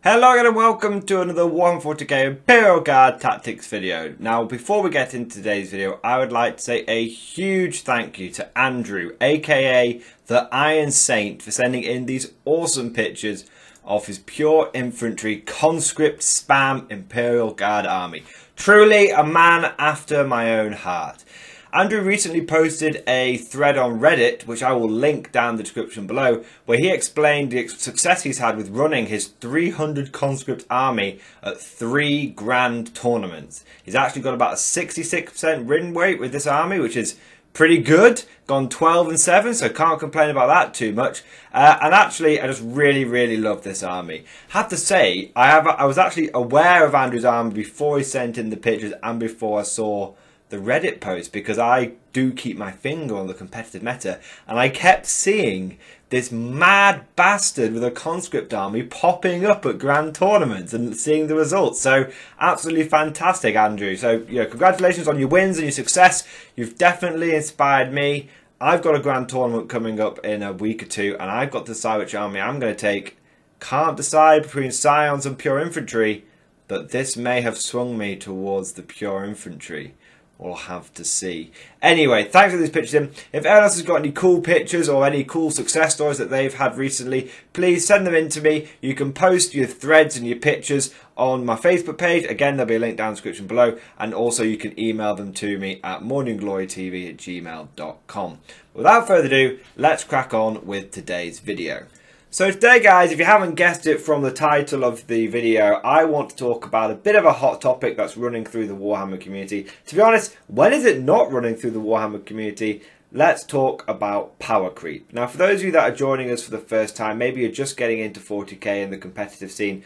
Hello again and welcome to another Warhammer 40k Imperial Guard Tactics video. Now before we get into today's video, I would like to say a huge thank you to Andrew, aka the Iron Saint, for sending in these awesome pictures of his pure infantry conscript spam Imperial Guard army. Truly a man after my own heart. Andrew recently posted a thread on Reddit, which I will link down the description below, where he explained the success he's had with running his 300 conscript army at 3 grand tournaments. He's actually got about a 66% win rate with this army, which is pretty good. Gone 12-7, so can't complain about that too much. And actually, I just really love this army. Have to say, I was actually aware of Andrew's army before he sent in the pictures and before I saw the Reddit post, because I do keep my finger on the competitive meta, and I kept seeing this mad bastard with a conscript army popping up at grand tournaments and seeing the results. So absolutely fantastic, Andrew. So congratulations on your wins and your success. You've definitely inspired me. I've got a grand tournament coming up in a week or two, and I've got to decide which army I'm going to take. Can't decide between Scions and pure infantry, but this may have swung me towards the pure infantry. We'll have to see. Anyway, thanks for these pictures in. If anyone else has got any cool pictures or any cool success stories that they've had recently, please send them in to me. You can post your threads and your pictures on my Facebook page. Again, there'll be a link down in the description below. And also you can email them to me at mordianglorytv@gmail.com. Without further ado, let's crack on with today's video. So today, guys, if you haven't guessed it from the title of the video, I want to talk about a bit of a hot topic that's running through the Warhammer community. To be honest, when is it not running through the Warhammer community? Let's talk about power creep. Now, for those of you that are joining us for the first time, maybe you're just getting into 40k in the competitive scene,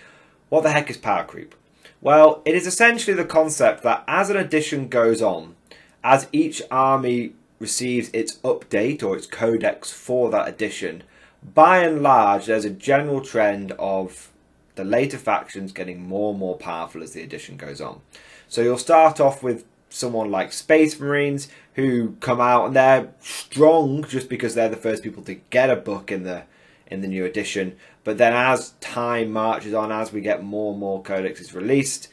what the heck is power creep? Well, it is essentially the concept that as an edition goes on, as each army receives its update or its codex for that edition, by and large, there's a general trend of the later factions getting more and more powerful as the edition goes on. So you'll start off with someone like Space Marines, who come out and they're strong just because they're the first people to get a book in the new edition. But then as time marches on, as we get more and more codexes released,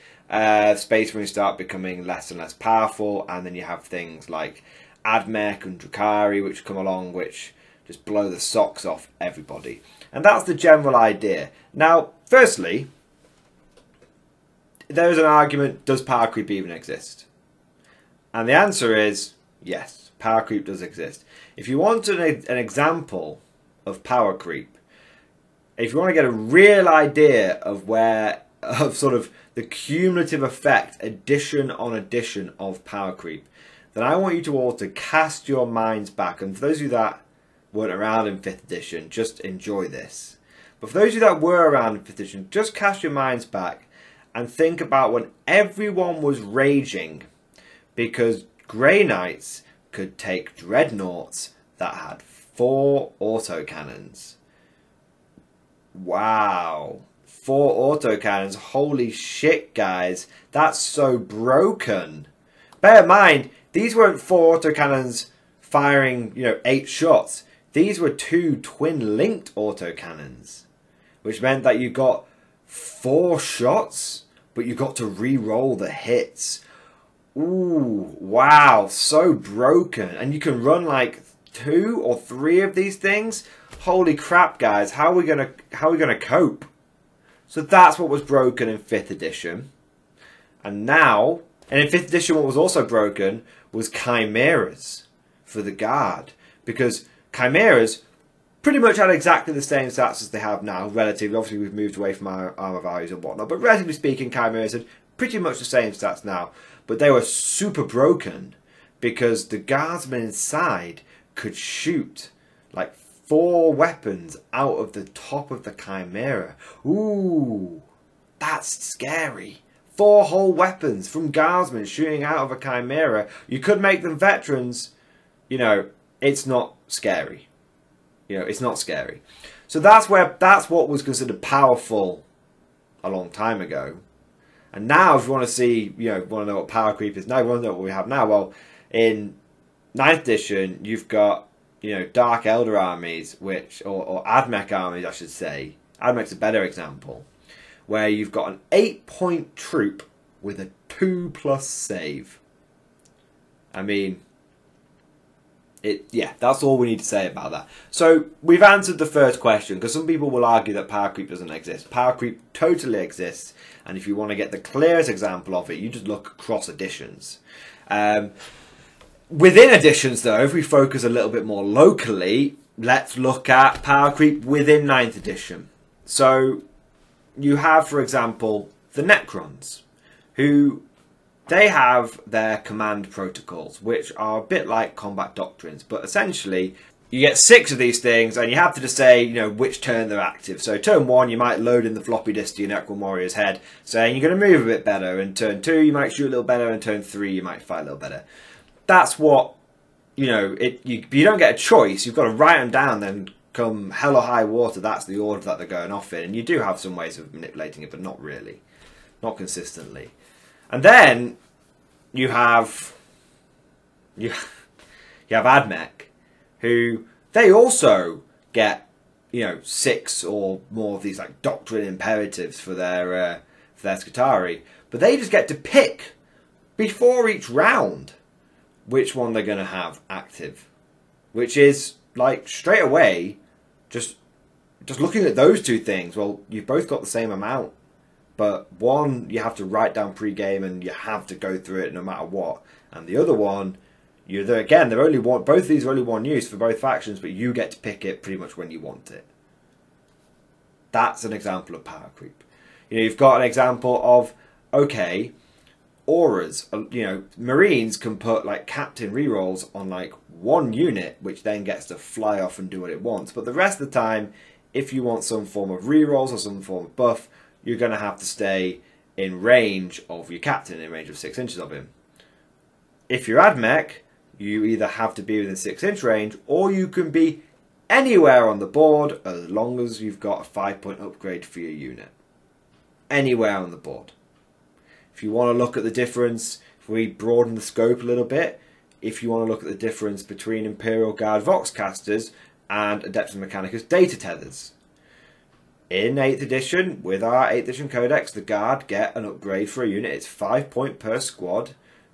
Space Marines start becoming less and less powerful, and then you have things like Admech and Drukhari which come along, which just blow the socks off everybody. And that's the general idea. Now, firstly, there is an argument, does power creep even exist? And the answer is yes, power creep does exist. If you want an example of power creep, if you want to get a real idea of sort of the cumulative effect, edition on edition of power creep, then I want you to all to cast your minds back. And for those of you that weren't around in 5th edition, just enjoy this. But for those of you that were around in 5th edition, just cast your minds back and think about when everyone was raging because Grey Knights could take dreadnoughts that had 4 autocannons. Wow. 4 autocannons. Holy shit, guys. That's so broken. Bear in mind, these weren't 4 autocannons firing, 8 shots. These were 2 twin-linked autocannons, which meant that you got 4 shots, but you got to re-roll the hits. Ooh, wow, so broken. And you can run like 2 or 3 of these things. Holy crap, guys! How are we gonna cope? So that's what was broken in 5th edition, and in 5th edition, what was also broken was chimeras for the guard, because chimeras pretty much had exactly the same stats as they have now, relatively. Obviously, we've moved away from our armor values and whatnot, but relatively speaking, chimeras had pretty much the same stats now. But they were super broken because the guardsmen inside could shoot like 4 weapons out of the top of the chimera. Ooh, that's scary. 4 whole weapons from guardsmen shooting out of a chimera. You could make them veterans. It's not scary. It's not scary. So that's what was considered powerful a long time ago. And now, if you want to see, want to know what power creep is now, you want to know what we have now. Well, in 9th edition, you've got, Dark Elder armies, or Admech armies, I should say. Admech's a better example, where you've got an 8-point troop with a 2+ save. I mean, yeah, that's all we need to say about that. So we've answered the first question, because some people will argue that power creep doesn't exist. Power creep totally exists, and if you want to get the clearest example of it, you just look across editions. Within editions, though, if we focus a little bit more locally, let's look at power creep within 9th edition. So you have, for example, the Necrons, who they have their command protocols, which are a bit like combat doctrines, but essentially you get 6 of these things, and you have to just say, you know, which turn they're active. So turn 1, you might load in the floppy disk to your Necron warrior's head, saying you're going to move a bit better, and turn 2 you might shoot a little better, and turn 3 you might fight a little better. That's what, you know, you don't get a choice. You've got to write them down, then come hell or high water, that's the order that they're going off in. And you do have some ways of manipulating it, but not really. Not consistently. And then you have Admech, who they also get, you know, 6 or more of these like doctrine imperatives for their Skitarii, but they just get to pick before each round which one they're going to have active, which is like straight away just looking at those two things. Well, you've both got the same amount, but one you have to write down pre-game and you have to go through it no matter what, and the other one, they're only one. Both of these are only one use for both factions, but you get to pick it pretty much when you want it. That's an example of power creep. You know, you've got an example of, okay, auras. You know, Marines can put like captain rerolls on like one unit, which then gets to fly off and do what it wants. But the rest of the time, if you want some form of rerolls or some form of buff, you're going to have to stay in range of your captain, in range of 6 inches of him. If you're Admech, you either have to be within 6-inch range, or you can be anywhere on the board as long as you've got a 5-point upgrade for your unit. Anywhere on the board. If you want to look at the difference, if we broaden the scope a little bit, if you want to look at the difference between Imperial Guard Voxcasters and Adeptus Mechanicus data tethers. In 8th edition, with our 8th edition codex, the Guard get an upgrade for a unit. It's 5 point per squad.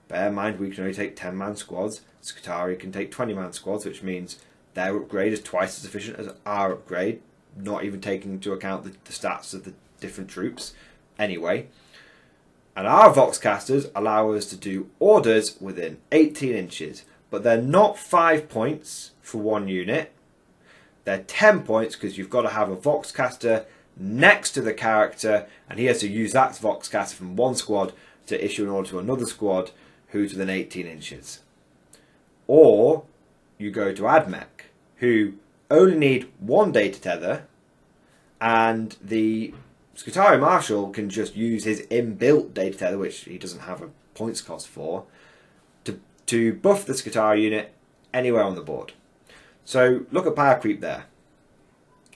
Bear in mind, we can only take 10-man squads. Skitarii can take 20-man squads, which means their upgrade is twice as efficient as our upgrade, not even taking into account the stats of the different troops. Anyway, and our Voxcasters allow us to do orders within 18 inches, but they're not 5 points for one unit. They're 10 points because you've got to have a Voxcaster next to the character, and he has to use that Voxcaster from one squad to issue an order to another squad who's within 18 inches. Or you go to Admech, who only need one data tether, and the Skitarii Marshal can just use his inbuilt data tether, which he doesn't have a points cost for, to buff the Skitarii unit anywhere on the board. So look at power creep there.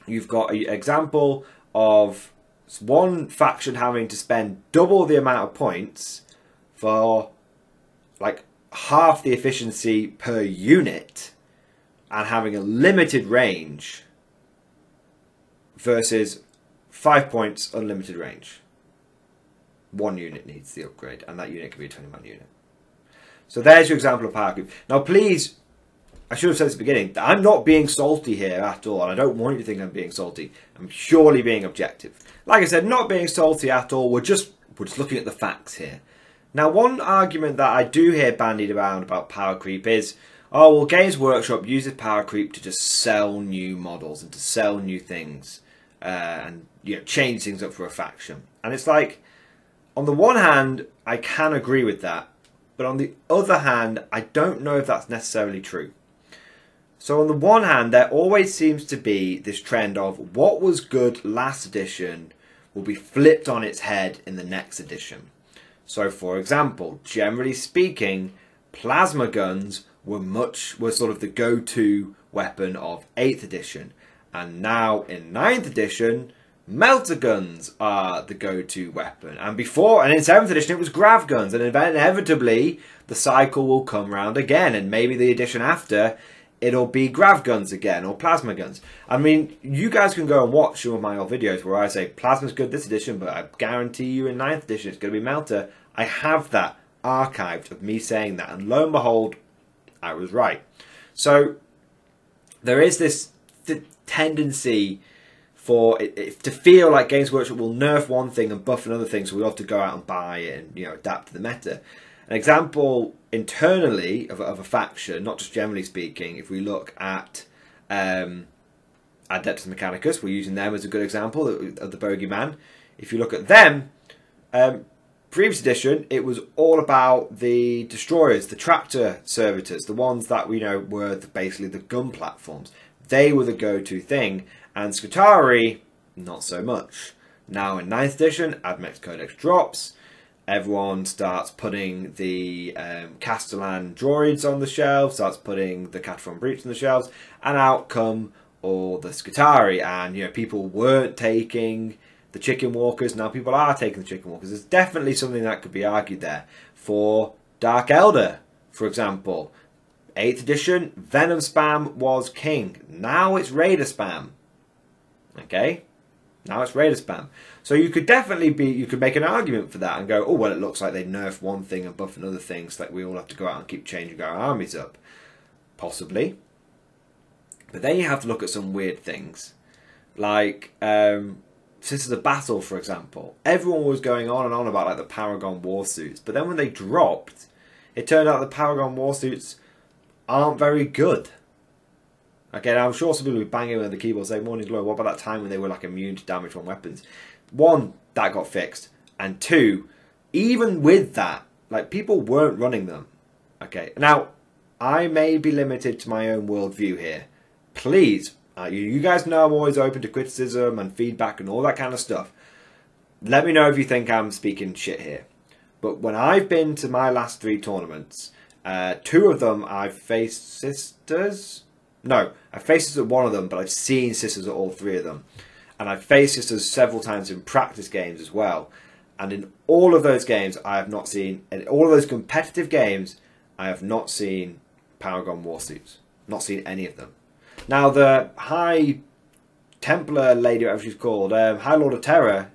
You've got an example of one faction having to spend double the amount of points for like half the efficiency per unit and having a limited range versus 5 points unlimited range. One unit needs the upgrade, and that unit can be a 20-man unit. So there's your example of power creep. Now please, I should have said at the beginning, I'm not being salty here at all, and I don't want you to think I'm being salty. I'm purely being objective. Like I said, not being salty at all, we're just looking at the facts here. Now, one argument that I do hear bandied around about power creep is, oh, well, Games Workshop uses power creep to just sell new models and to sell new things and, you know, change things up for a faction. And it's like, on the one hand, I can agree with that, but on the other hand, I don't know if that's necessarily true. So on the one hand, there always seems to be this trend of what was good last edition will be flipped on its head in the next edition. So for example, generally speaking, plasma guns were sort of the go-to weapon of 8th edition. And now in 9th edition, melter guns are the go-to weapon. And in 7th edition it was grav guns. And inevitably the cycle will come round again. And maybe the edition after, it'll be grav guns again or plasma guns. I mean, you guys can go and watch some of my old videos where I say plasma's good this edition, but I guarantee you in 9th edition it's going to be melter. I have that archived of me saying that, and lo and behold, I was right. So there is this tendency for it to feel like Games Workshop will nerf one thing and buff another thing, so we have to go out and buy it and, you know, adapt to the meta. An example internally of a faction, not just generally speaking, if we look at Adeptus Mechanicus, we're using them as a good example of the Bogeyman. If you look at them, previous edition, it was all about the destroyers, the tractor servitors, the ones that we know were basically the gun platforms. They were the go-to thing, and Scutari, not so much. Now in 9th edition, Admech Codex drops. Everyone starts putting the Castellan droids on the shelves, starts putting the Cataphrone Breach on the shelves, and out come all the Scutari. And, you know, people weren't taking the Chicken Walkers, now people are taking the Chicken Walkers. There's definitely something that could be argued there. For Dark Elder, for example, 8th edition, Venom spam was king. Now it's Raider spam. Okay? Now it's Raider spam. So you could definitely you could make an argument for that and go, oh, well, it looks like they nerf one thing and buff another thing, so that we all have to go out and keep changing our armies up. Possibly. But then you have to look at some weird things. Like, Sisters of Battle, for example. Everyone was going on and on about, like, the Paragon Warsuits. But then when they dropped, it turned out the Paragon Warsuits aren't very good. Okay, now I'm sure some people will be banging on the keyboard saying, Morning Glory, what about that time when they were like immune to damage from weapons? One, that got fixed. And two, even with that, like, people weren't running them. Okay, now, I may be limited to my own worldview here. Please, you guys know I'm always open to criticism and feedback and all that kind of stuff. Let me know if you think I'm speaking shit here. But when I've been to my last 3 tournaments, 2 of them I've faced sisters. No, I've faced sisters at one of them, but I've seen sisters at all 3 of them. And I've faced sisters several times in practice games as well. And in all of those games, I have not seen, in all of those competitive games, I have not seen Paragon Warsuits. Not seen any of them. Now, the High Templar lady, whatever she's called, High Lord of Terror,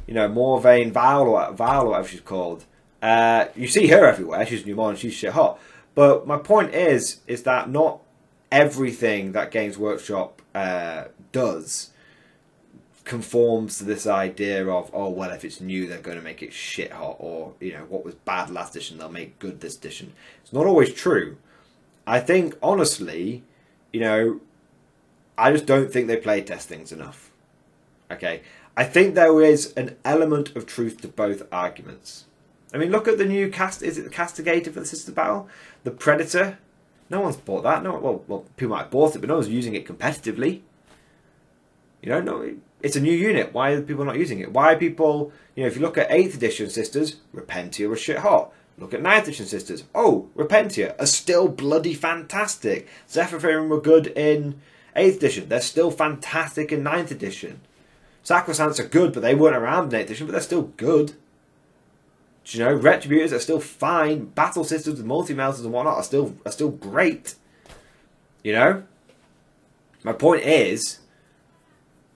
you know, Morvain Val, or whatever she's called, you see her everywhere. She's new modern, she's shit hot. But my point is that not everything that Games Workshop does conforms to this idea of, oh, well, if it's new, they're going to make it shit hot, or, you know, what was bad last edition, they'll make good this edition. It's not always true. I think, honestly, you know, I just don't think they play test things enough. Okay? I think there is an element of truth to both arguments. I mean, look at the new is it the Castigator for the Sisters of Battle? The Predator? No one's bought that. No, well, people might have bought it, but no one's using it competitively. You know, no, it's a new unit. Why are people not using it? Why are people, you know, if you look at 8th edition Sisters, Repentia was shit hot. Look at 9th edition Sisters. Oh, Repentia are still bloody fantastic. Zephyr were good in 8th edition. They're still fantastic in 9th edition. Sacrosancts are good, but they weren't around in 8th edition, but they're still good. Do you know, Retributors are still fine. Battle Systems with multi-melters and whatnot are still great. You know? My point is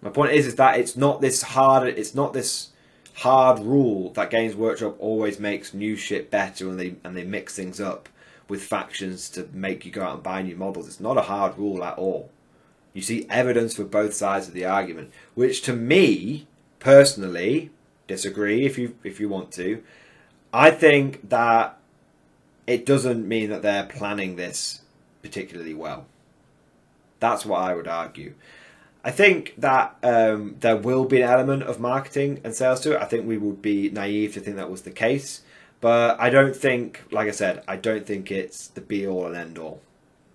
that it's not this hard rule that Games Workshop always makes new shit better, and they mix things up with factions to make you go out and buy new models. It's not a hard rule at all. You see evidence for both sides of the argument, which to me personally, disagree if you want to. I think that it doesn't mean that they're planning this particularly well. That's what I would argue. I think that there will be an element of marketing and sales to it. I think we would be naive to think that was the case. But I don't think, like I said, I don't think it's the be-all and end-all.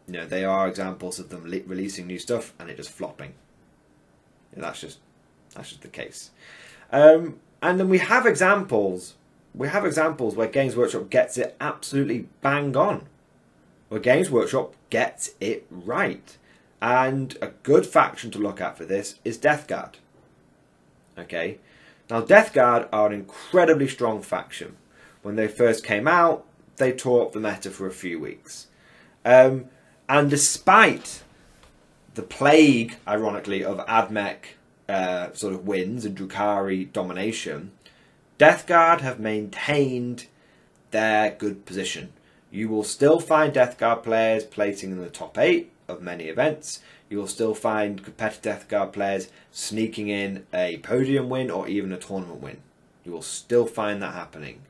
You know, they are examples of them releasing new stuff and it just flopping. And that's just the case. And then we have examples. We have examples where Games Workshop gets it absolutely bang on. Where Games Workshop gets it right. And a good faction to look at for this is Death Guard. Okay. Now, Death Guard are an incredibly strong faction. When they first came out, they tore up the meta for a few weeks. And And despite the plague, ironically, of AdMech sort of wins and Drukhari domination, Death Guard have maintained their good position. You will still find Death Guard players placing in the top 8 of many events. You will still find competitive Death Guard players sneaking in a podium win or even a tournament win. You will still find that happening.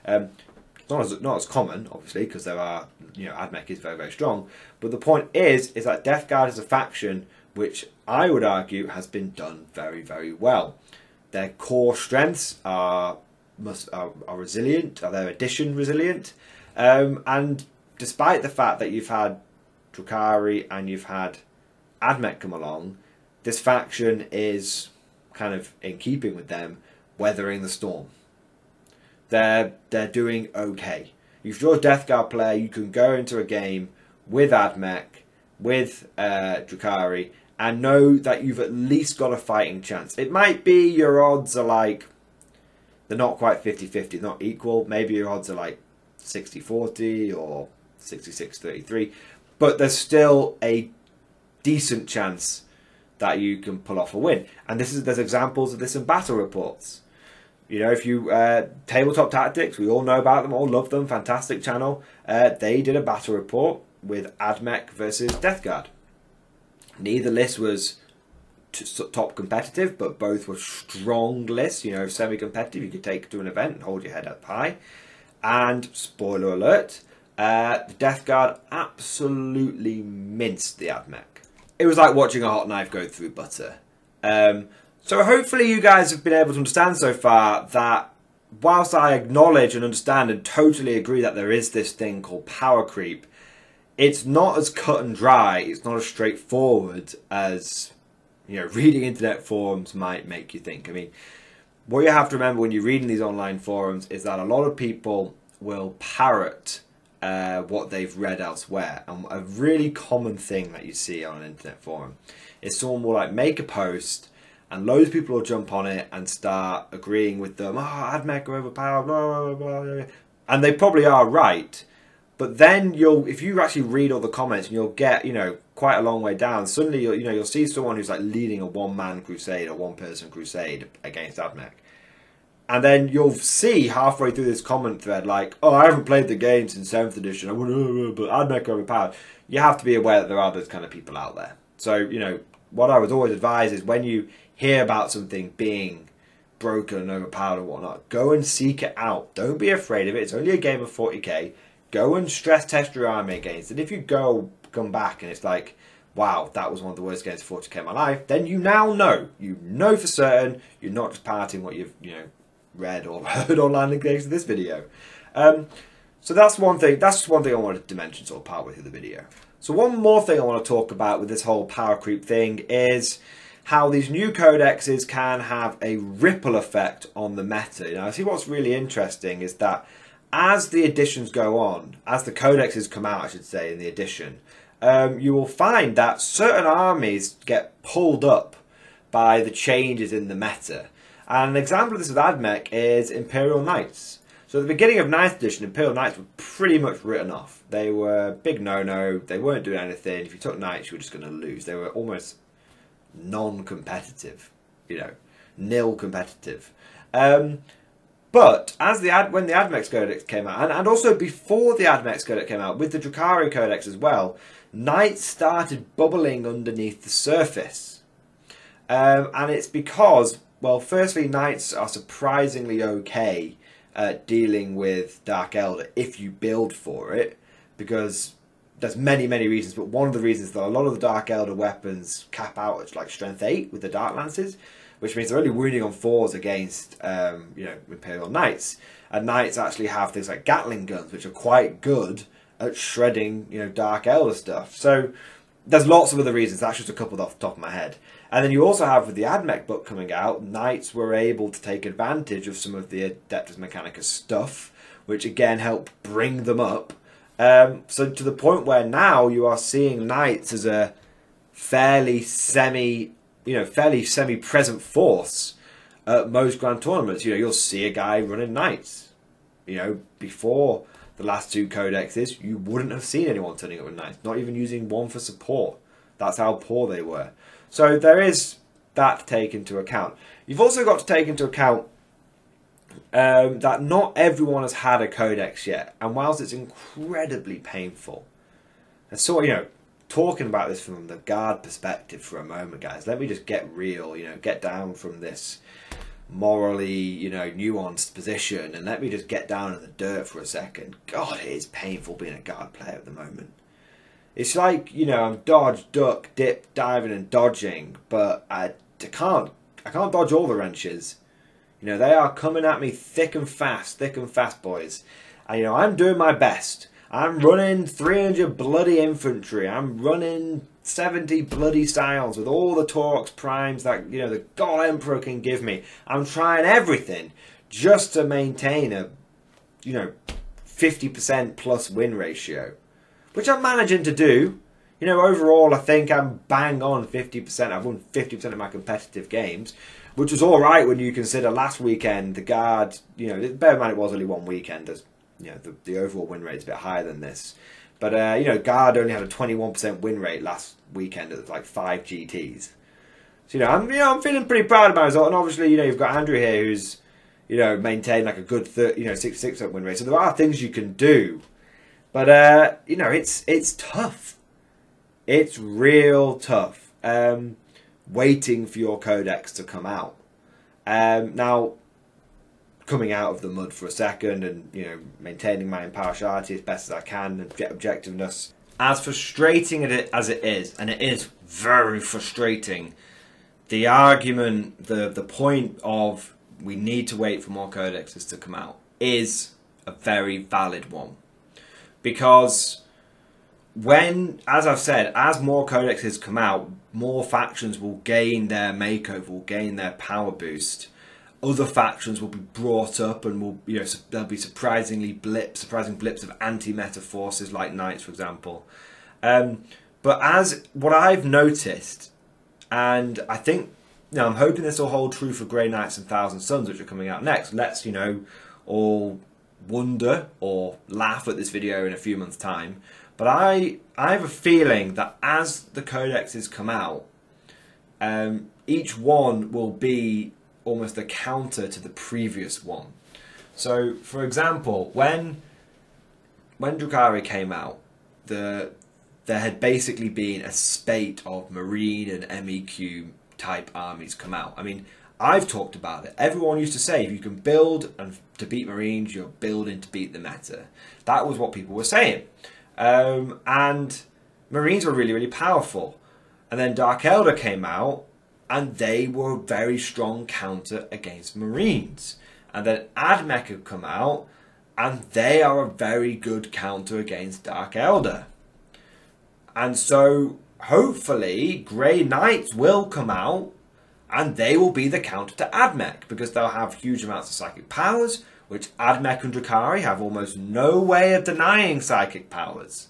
Not as common, obviously, because there are, AdMech is very, very strong. But the point is that Death Guard is a faction which I would argue has been done very, very well. Their core strengths are resilient, are their addition resilient, and despite the fact that you've had Drukhari and you've had AdMech come along, this faction is kind of in keeping with them, weathering the storm. They're doing okay. If you're a Death Guard player, you can go into a game with AdMech, with Drukhari, and know that you've at least got a fighting chance. It might be your odds are like, they're not quite 50-50, not equal. Maybe your odds are like 60-40 or 66-33. But there's still a decent chance that you can pull off a win. And there's examples of this in battle reports. If you Tabletop Tactics, we all know about them, all love them, fantastic channel. They did a battle report with AdMech versus Death Guard. Neither list was top competitive, but both were strong lists. Semi-competitive, you could take to an event and hold your head up high. And spoiler alert, the Death Guard absolutely minced the AdMech. It was like watching a hot knife go through butter. So hopefully you guys have been able to understand so far that whilst I acknowledge and understand and totally agree that there is this thing called power creep, it's not as cut and dry, it's not as straightforward as reading internet forums might make you think. I mean, what you have to remember when you're reading these online forums is that a lot of people will parrot what they've read elsewhere. And a really common thing that you see on an internet forum is someone will make a post and loads of people will jump on it and start agreeing with them. AdMech are overpowered, blah, blah, blah, blah. And they probably are right. But then if you actually read all the comments, and you'll get, quite a long way down, suddenly you'll see someone who's leading a one-man crusade or one-person crusade against AdMech. And then you'll see halfway through this comment thread I haven't played the game since 7th edition, but AdMech are overpowered. You have to be aware that there are those kind of people out there. So, what I would always advise is when you hear about something being broken and overpowered and whatnot, go and seek it out. Don't be afraid of it. It's only a game of 40k. Go and stress test your army against it. If you come back and it's like, wow, that was one of the worst games of 40k in my life, then you now know. You know for certain you're not just parroting what you've read or heard online in the case of this video. So that's one thing. That's just one thing I wanted to mention sort of partway through the video. So one more thing I want to talk about with this whole power creep thing is how these new codexes can have a ripple effect on the meta. I see what's really interesting is that as the editions go on, as the codexes come out, I should say, in the edition, you will find that certain armies get pulled up by the changes in the meta. And an example of this with AdMech is Imperial Knights. So at the beginning of 9th edition, Imperial Knights were pretty much written off. They were big no-no, they weren't doing anything. If you took Knights, you were just going to lose. They were almost non-competitive, nil competitive. But when the AdMech Codex came out, and also before the AdMech Codex came out, with the Drukhari Codex as well, Knights started bubbling underneath the surface. And it's because, well, firstly, Knights are surprisingly okay at dealing with Dark Elder if you build for it, because there's many, many reasons, but one of the reasons is that a lot of the Dark Elder weapons cap out at Strength 8 with the Dark Lances, which means they're only wounding on 4s against, Imperial Knights. And Knights actually have things like Gatling guns, which are quite good at shredding, Dark Elder stuff. So there's lots of other reasons. That's just a couple off the top of my head. And then you also have, with the AdMech book coming out, Knights were able to take advantage of some of the Adeptus Mechanicus stuff, which again helped bring them up. So to the point where now you are seeing Knights as a fairly semi-present force at most grand tournaments. You'll see a guy running Knights. Before the last 2 codexes, you wouldn't have seen anyone turning up with knights, not even using one for support. That's how poor they were. So there is that to take into account. You've also got to take into account that not everyone has had a codex yet, and whilst it's incredibly painful, and so, you know, talking about this from the guard perspective for a moment, guys, let me just get real, you know, get down from this morally, you know, nuanced position, and let me just get down in the dirt for a second. God, it is painful being a guard player at the moment. It's like, you know, I'm dodge, duck, dip, diving and dodging, but I can't dodge all the wrenches. You know, they are coming at me thick and fast, boys. And, you know, I'm doing my best. I'm running 300 bloody infantry. I'm running 70 bloody styles with all the Taurox primes that, you know, the God Emperor can give me. I'm trying everything just to maintain a, you know, 50% plus win ratio, which I'm managing to do. You know, overall, I think I'm bang on 50%. I've won 50% of my competitive games, which was all right when you consider last weekend the guard. You know, bear in mind it was only one weekend. As you know, the overall win rate is a bit higher than this. But you know, guard only had a 21% win rate last weekend at like 5 GTs. So I'm feeling pretty proud of my result. And obviously, you know, you've got Andrew here who's, you know, maintained like a good 66% win rate. So there are things you can do. But you know, it's tough. It's real tough. Waiting for your codex to come out. Now, coming out of the mud for a second and, you know, maintaining my impartiality as best as I can and objectiveness. As frustrating as it is, and it is very frustrating, the argument, the point of we need to wait for more codexes to come out is a very valid one. Because when, as I've said, as more codexes come out, more factions will gain their makeover, will gain their power boost. Other factions will be brought up and will, you know, there'll be surprising blips of anti-meta forces like Knights, for example. But as what I've noticed, and I think, you know, I'm hoping this will hold true for Grey Knights and Thousand Suns, which are coming out next. Let's, you know, all wonder or laugh at this video in a few months' time. But I have a feeling that as the codexes come out, each one will be almost a counter to the previous one. So, for example, when Drukhari came out, there had basically been a spate of Marine and MEQ type armies come out. I mean, I've talked about it. Everyone used to say if you can build and to beat Marines, you're building to beat the meta. That was what people were saying. And Marines were really, really powerful. And then Dark Elder came out, and they were a very strong counter against Marines. And then AdMech have come out, and they are a very good counter against Dark Elder. And so, hopefully, Grey Knights will come out, and they will be the counter to AdMech, because they'll have huge amounts of psychic powers, which AdMech and Drukhari have almost no way of denying psychic powers.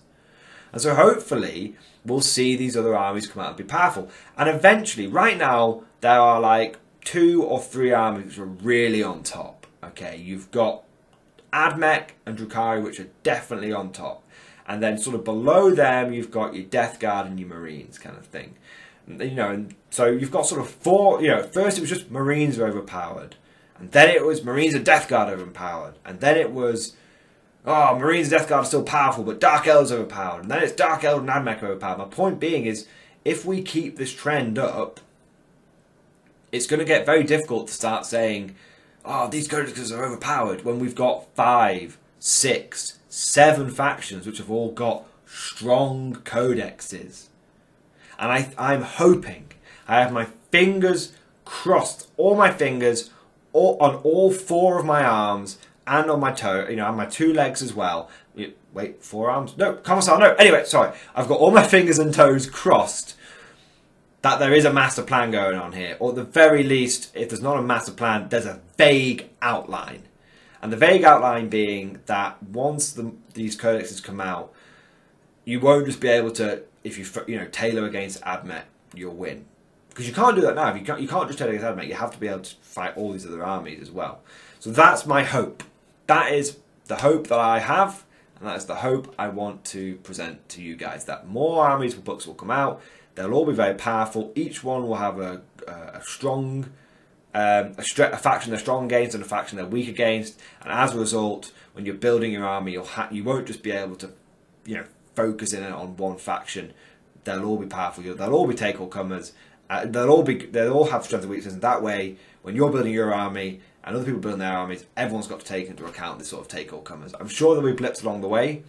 And so hopefully we'll see these other armies come out and be powerful. And eventually, right now, there are like 2 or 3 armies which are really on top. Okay, you've got AdMech and Drukhari, which are definitely on top. And then sort of below them, you've got your Death Guard and your Marines kind of thing. You know, and so you've got sort of 4, you know, first it was just Marines are overpowered. And then it was Marines and Death Guard overpowered. And then it was, oh, Marines and Death Guard are still powerful, but Dark Elder's overpowered. And then it's Dark Elder and AdMech overpowered. My point being is, if we keep this trend up, it's going to get very difficult to start saying, oh, these codexes are overpowered, when we've got 5, 6, 7 factions which have all got strong codexes. And I'm hoping, I have my fingers crossed, all my fingers, on all 4 of my arms and on my toe, you know, on my 2 legs as well. Wait, 4 arms? No, Commissar, no. Anyway, sorry. I've got all my fingers and toes crossed that there is a master plan going on here. Or at the very least, if there's not a master plan, there's a vague outline. And the vague outline being that once these codexes come out, you won't just be able to, if you know, tailor against AdMech, you'll win. Because you can't do that now. You can't just tailor against AdMech. You have to be able to fight all these other armies as well. So that's my hope. That is the hope that I have. and that is the hope I want to present to you guys, that more armies and books will come out. They'll all be very powerful. Each one will have a strong a faction they're strong against and a faction they're weak against, and as a result, when you're building your army, you won't just be able to, you know, focus in on one faction. They'll all be powerful. They'll all be take-all-comers. They'll all have strengths and weaknesses. And that way, when you're building your army and other people building their armies, everyone's got to take into account this sort of take-all-comers. I'm sure there'll be blips along the way,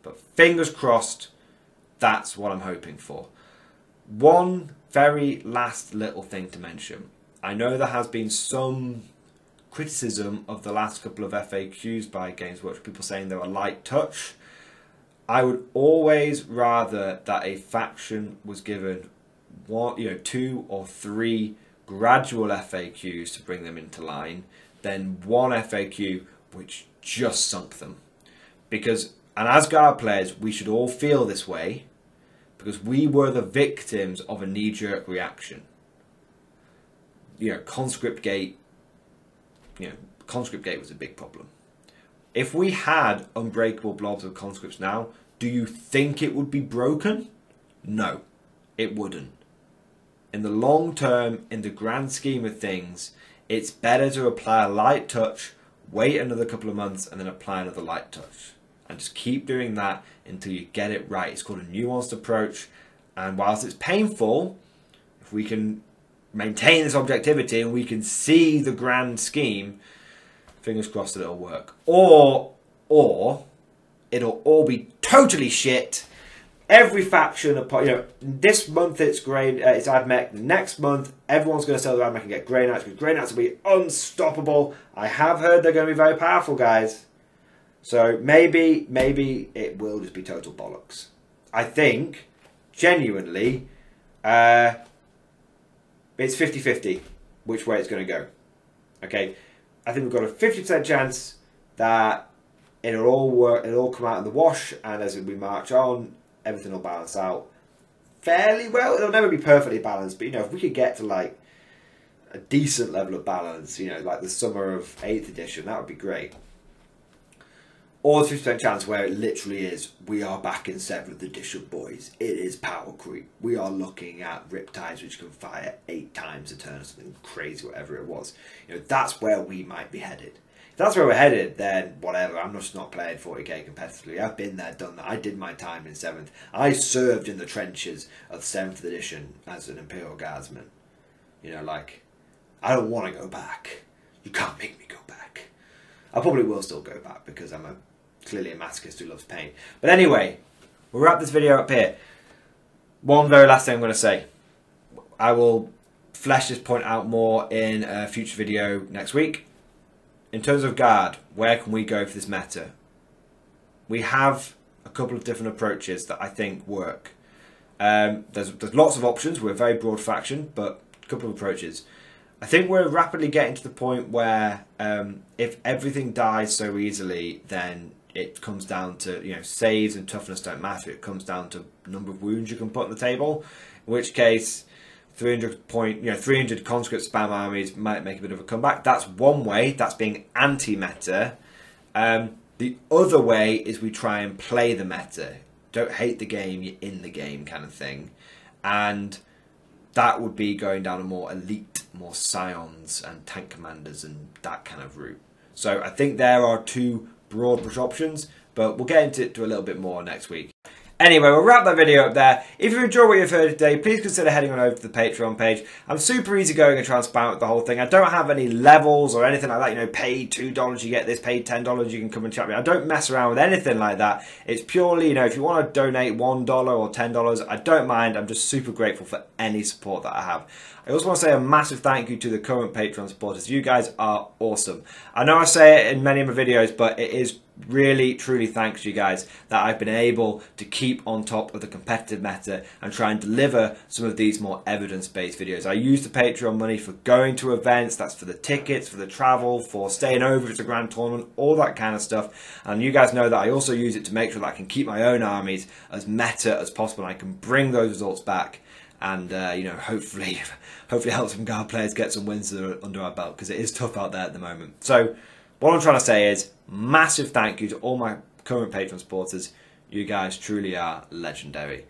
but fingers crossed, that's what I'm hoping for. One very last little thing to mention. I know there has been some criticism of the last couple of FAQs by Games Workshop, people saying they were light touch. I would always rather that a faction was given 2 or 3 gradual FAQs to bring them into line than one FAQ which just sunk them. Because, and as Guard players, we should all feel this way, because we were the victims of a knee-jerk reaction. You know, Conscript Gate was a big problem. If we had unbreakable blobs of conscripts now, do you think it would be broken? No, it wouldn't. In the long term, in the grand scheme of things, it's better to apply a light touch, wait another couple of months, and then apply another light touch. And just keep doing that until you get it right. It's called a nuanced approach. And whilst it's painful, if we can maintain this objectivity and we can see the grand scheme, fingers crossed that it'll work. Or it'll all be totally shit. Every faction, this month it's AdMech. Next month, everyone's going to sell their AdMech and get Grey Knights, because Grey Knights will be unstoppable. I have heard they're going to be very powerful, guys. So maybe it will just be total bollocks. I think, genuinely, it's 50-50 which way it's going to go. Okay, I think we've got a 50% chance that it'll all work, it'll all come out in the wash, and as we march on, everything will balance out fairly well. It'll never be perfectly balanced, but if we could get to like a decent level of balance, like the summer of 8th edition, that would be great. Or the 50% chance where it literally is, we are back in 7th edition, boys. It is power creep. We are looking at Riptides which can fire 8 times a turn or something crazy, whatever it was. That's where we might be headed. If that's where we're headed, then whatever. I'm just not playing 40k competitively. I've been there, done that. I did my time in 7th. I served in the trenches of 7th edition as an Imperial Guardsman. I don't want to go back. You can't make me go back. I probably will still go back because I'm clearly a masochist who loves pain. But anyway, we'll wrap this video up here. One very last thing I'm going to say. I will flesh this point out more in a future video next week. In terms of Guard, where can we go for this meta? We have a couple of different approaches that I think work. There's lots of options. We're a very broad faction, but a couple of approaches. I think we're rapidly getting to the point where if everything dies so easily, then it comes down to, saves and toughness don't matter. It comes down to number of wounds you can put on the table, in which case 300 conscript spam armies might make a bit of a comeback. That's one way. That's being anti-meta. The other way is we try and play the meta. Don't hate the game, you're in the game kind of thing. And that would be going down a more elite, more scions and tank commanders and that kind of route. So I think there are 2 broad brush options, but we'll get into it a little bit more next week. Anyway, we'll wrap that video up there. If you enjoyed what you've heard today, please consider heading on over to the Patreon page. I'm super easygoing and transparent with the whole thing. I don't have any levels or anything like that. Pay $2, you get this. Pay $10, you can come and chat with me. I don't mess around with anything like that. It's purely, if you want to donate $1 or $10, I don't mind. I'm just super grateful for any support that I have. I also want to say a massive thank you to the current Patreon supporters. You guys are awesome. I know I say it in many of my videos, but it is really, truly thanks to you guys that I've been able to keep on top of the competitive meta and try and deliver some of these more evidence-based videos. I use the Patreon money for going to events, that's for the tickets, for the travel, for staying over at a grand tournament, all that kind of stuff. And you guys know that I also use it to make sure that I can keep my own armies as meta as possible and I can bring those results back. And hopefully help some Guard players get some wins under our belt, because it is tough out there at the moment. So what I'm trying to say is massive thank you to all my current Patreon supporters. You guys truly are legendary.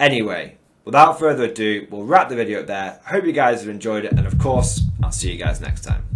Anyway, without further ado, we'll wrap the video up there. Hope you guys have enjoyed it, and of course, I'll see you guys next time.